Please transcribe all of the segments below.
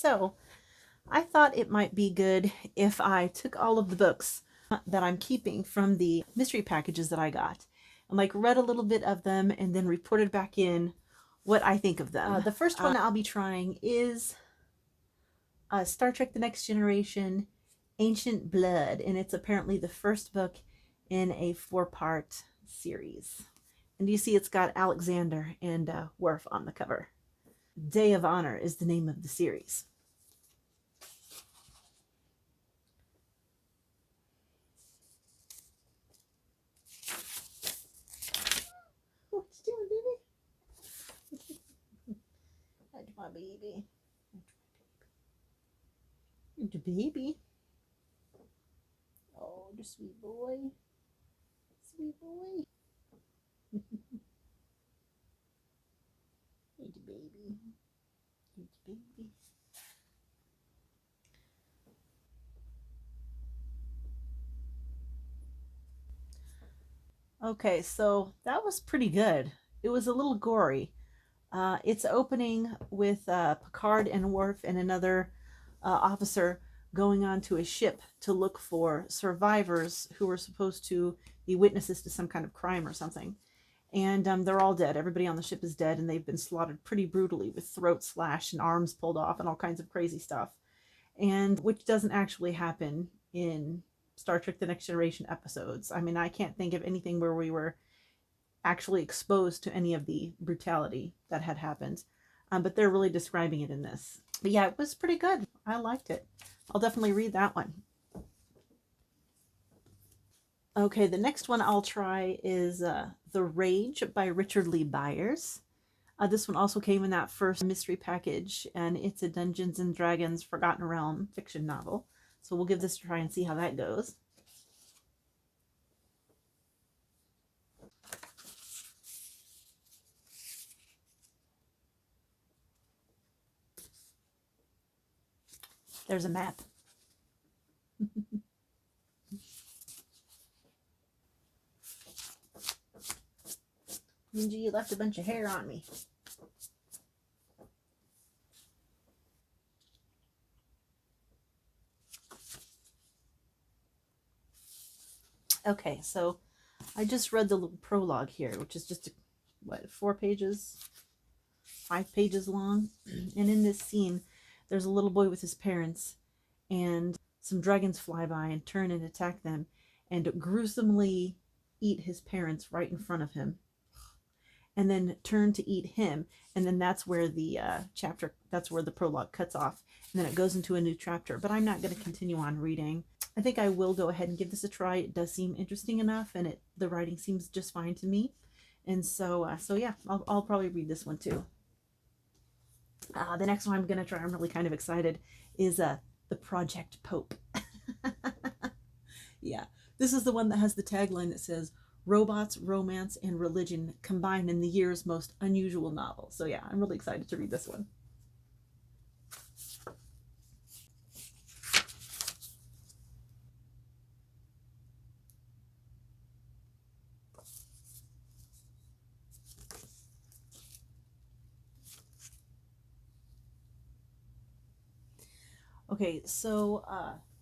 So I thought it might be good if I took all of the books that I'm keeping from the mystery packages that I got and like read a little bit of them and then reported back in what I think of them. The first one I'll be trying is Star Trek The Next Generation Ancient Blood, and it's apparently the first book in a 4-part series. And you see it's got Alexander and Worf on the cover. Day of Honor is the name of the series. What you doing, baby? That's my baby. The baby. Oh, the sweet boy. Sweet boy. Hey, the baby. Hey, the baby. Okay, so that was pretty good. It was a little gory. It's opening with Picard and Worf and another officer going onto a ship to look for survivors who were supposed to be witnesses to some kind of crime or something. And they're all dead. Everybody on the ship is dead, and they've been slaughtered pretty brutally with throats slashed and arms pulled off and all kinds of crazy stuff. And which doesn't actually happen in Star Trek The Next Generation episodes. I mean, I can't think of anything where we were actually exposed to any of the brutality that had happened. But they're really describing it in this. But yeah, it was pretty good. I liked it. I'll definitely read that one. Okay, the next one I'll try is The Rage by Richard Lee Byers. This one also came in that first mystery package, and it's a Dungeons and Dragons Forgotten Realm fiction novel. So we'll give this a try and see how that goes. There's a map. Ninja, you left a bunch of hair on me. Okay, so I just read the little prologue here, which is just, 4 pages? 5 pages long? And in this scene, there's a little boy with his parents, and some dragons fly by and turn and attack them, and gruesomely eat his parents right in front of him, and then turn to eat him. And then that's where the that's where the prologue cuts off, and then it goes into a new chapter. But I'm not going to continue on reading. I think I will go ahead and give this a try. It does seem interesting enough, and the writing seems just fine to me. And so yeah, I'll probably read this one too. The next one I'm going to try, I'm really kind of excited, is The Project Pope. Yeah, this is the one that has the tagline that says, robots, romance, and religion combined in the year's most unusual novel. So yeah, I'm really excited to read this one. Okay, so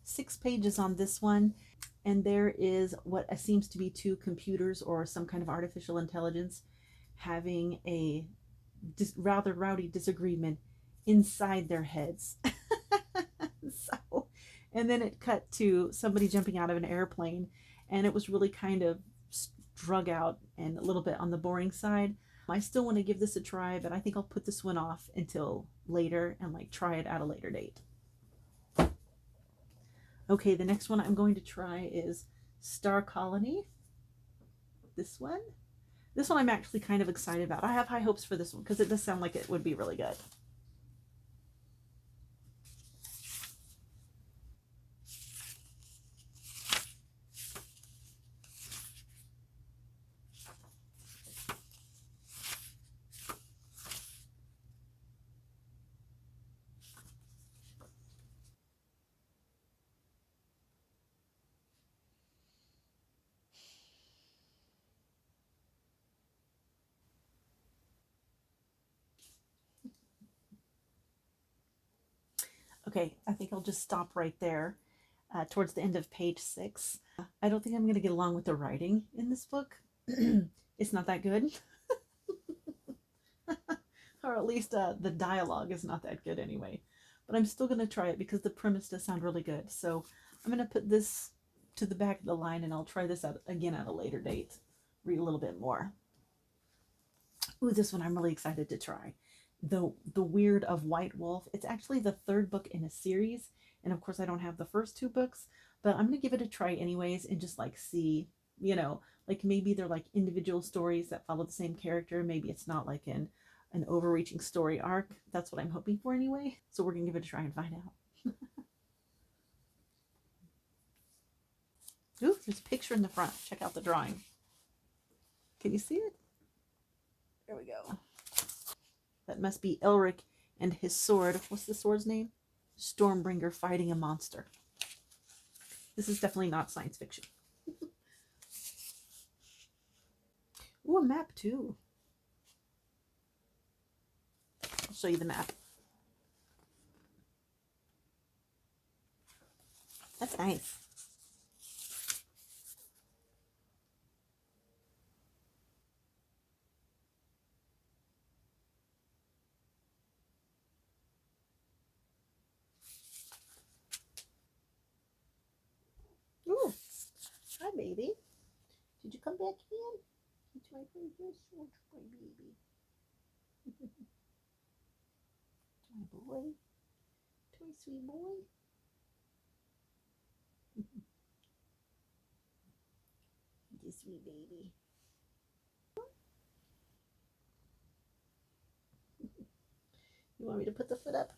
6 pages on this one, and there is what seems to be 2 computers or some kind of artificial intelligence having a rather rowdy disagreement inside their heads. So, and then it cut to somebody jumping out of an airplane, and it was really kind of drug out and a little bit on the boring side. I still want to give this a try, but I think I'll put this one off until later and like try it at a later date. Okay, the next one I'm going to try is Star Colony. This one. This one I'm actually kind of excited about. I have high hopes for this one because it does sound like it would be really good. Okay, I think I'll just stop right there towards the end of page 6. I don't think I'm going to get along with the writing in this book. It's not that good. Or at least the dialogue is not that good anyway. But I'm still going to try it because the premise does sound really good. So I'm going to put this to the back of the line and I'll try this out again at a later date. Read a little bit more. Ooh, this one I'm really excited to try. The Weird of White Wolf. It's actually the 3rd book in a series. And of course I don't have the first 2 books, but I'm going to give it a try anyways and just like see, you know, like maybe they're like individual stories that follow the same character. Maybe it's not like an overreaching story arc. That's what I'm hoping for anyway. So we're going to give it a try and find out. Ooh, there's a picture in the front. Check out the drawing. Can you see it? There we go. That must be Elric and his sword. What's the sword's name? Stormbringer fighting a monster. This is definitely not science fiction. Ooh, a map too. I'll show you the map. That's nice. Ooh, hi baby. Did you come back in? It's my favorite sword, my baby. My boy. My sweet boy. You sweet baby. You want me to put the foot up?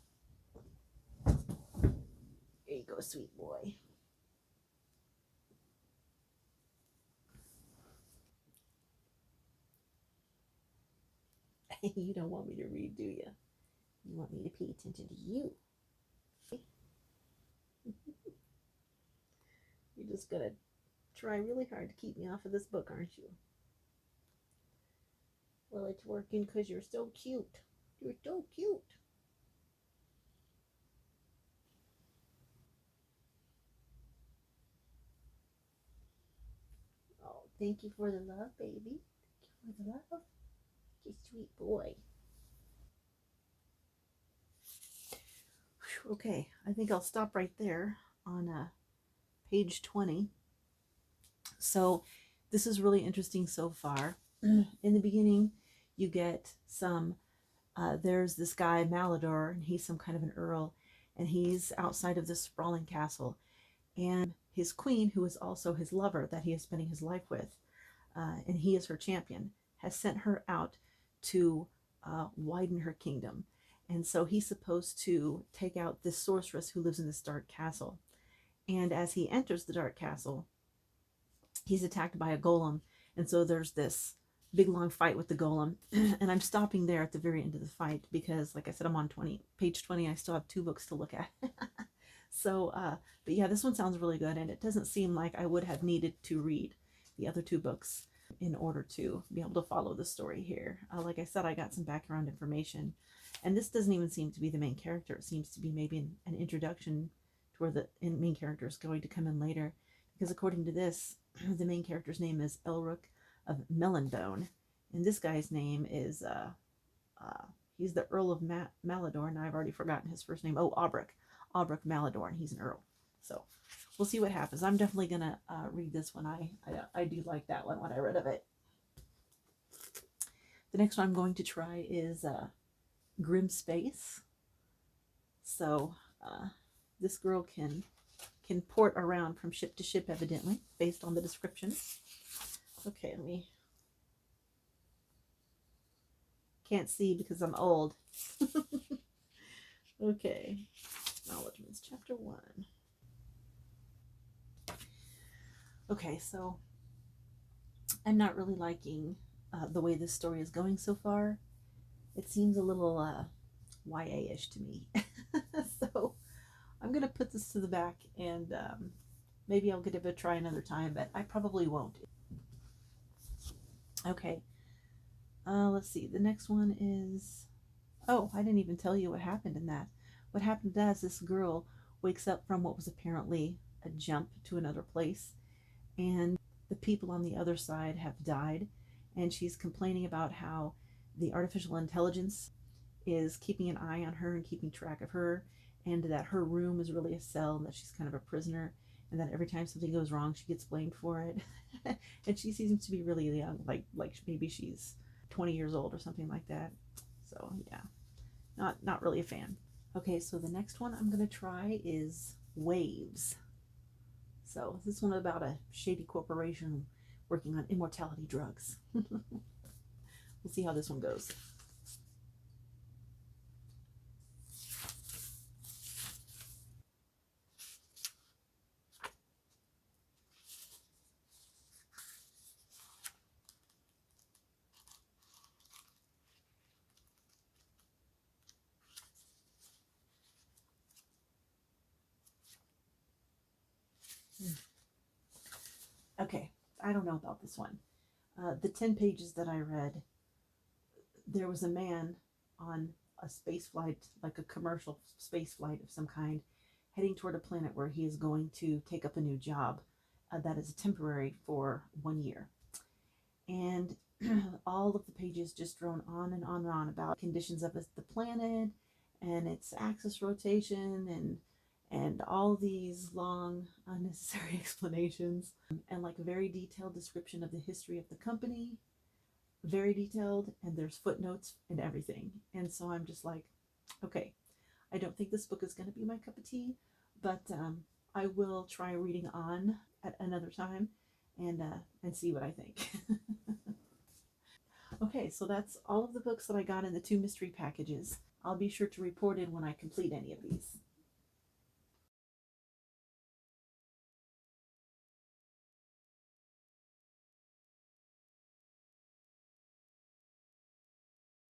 There you go, sweet boy. You don't want me to read, do you? You want me to pay attention to you. You're just gonna try really hard to keep me off of this book, aren't you? Well, it's working because you're so cute. You're so cute. Oh, thank you for the love, baby. Thank you for the love. You sweet boy. Okay, I think I'll stop right there on page 20. So this is really interesting so far. In the beginning, you get some, there's this guy, Malador, and he's some kind of an earl, and he's outside of this sprawling castle. And his queen, who is also his lover that he is spending his life with, and he is her champion, has sent her out to widen her kingdom. And so he's supposed to take out this sorceress who lives in this dark castle. And as he enters the dark castle, he's attacked by a golem. And so there's this big long fight with the golem. And I'm stopping there at the very end of the fight because, like I said, I'm on page 20. I still have 2 books to look at. So, but yeah, this one sounds really good. And it doesn't seem like I would have needed to read the other 2 books in order to be able to follow the story here. Like I said, I got some background information. And this doesn't even seem to be the main character. It seems to be maybe an introduction to where the main character is going to come in later. Because according to this, the main character's name is Elric of Mellenbone. And this guy's name is, he's the Earl of Malador, and I've already forgotten his first name. Oh, Aubric Malador, and he's an Earl. So we'll see what happens. I'm definitely going to read this one. I do like that one when I read of it. The next one I'm going to try is Grim Space. So this girl can port around from ship to ship, evidently, based on the description. Okay, let me... Can't see because I'm old. Okay. Acknowledgements, chapter 1. Okay, so I'm not really liking the way this story is going so far. It seems a little YA-ish to me. So I'm going to put this to the back and maybe I'll give it a try another time, but I probably won't. Okay. Let's see. The next one is... Oh, I didn't even tell you what happened in that. What happened is this girl wakes up from what was apparently a jump to another place, and the people on the other side have died, and she's complaining about how the artificial intelligence is keeping an eye on her and keeping track of her, and that her room is really a cell and that she's kind of a prisoner, and that every time something goes wrong she gets blamed for it. And she seems to be really young, like maybe she's 20 years old or something like that. So yeah, not really a fan. Okay, so the next one I'm going to try is Waves. So this one about a shady corporation working on immortality drugs. We'll see how this one goes. Okay, I don't know about this one. The 10 pages that I read, there was a man on a space flight, like a commercial space flight of some kind, heading toward a planet where he is going to take up a new job that is temporary for 1 year. And all of the pages just drone on and on and on about conditions of the planet and its axis rotation and all these long unnecessary explanations, and like a very detailed description of the history of the company, very detailed, and there's footnotes and everything. And so I'm just like, okay, I don't think this book is going to be my cup of tea, but I will try reading on at another time and see what I think. Okay, so that's all of the books that I got in the 2 mystery packages. I'll be sure to report in when I complete any of these.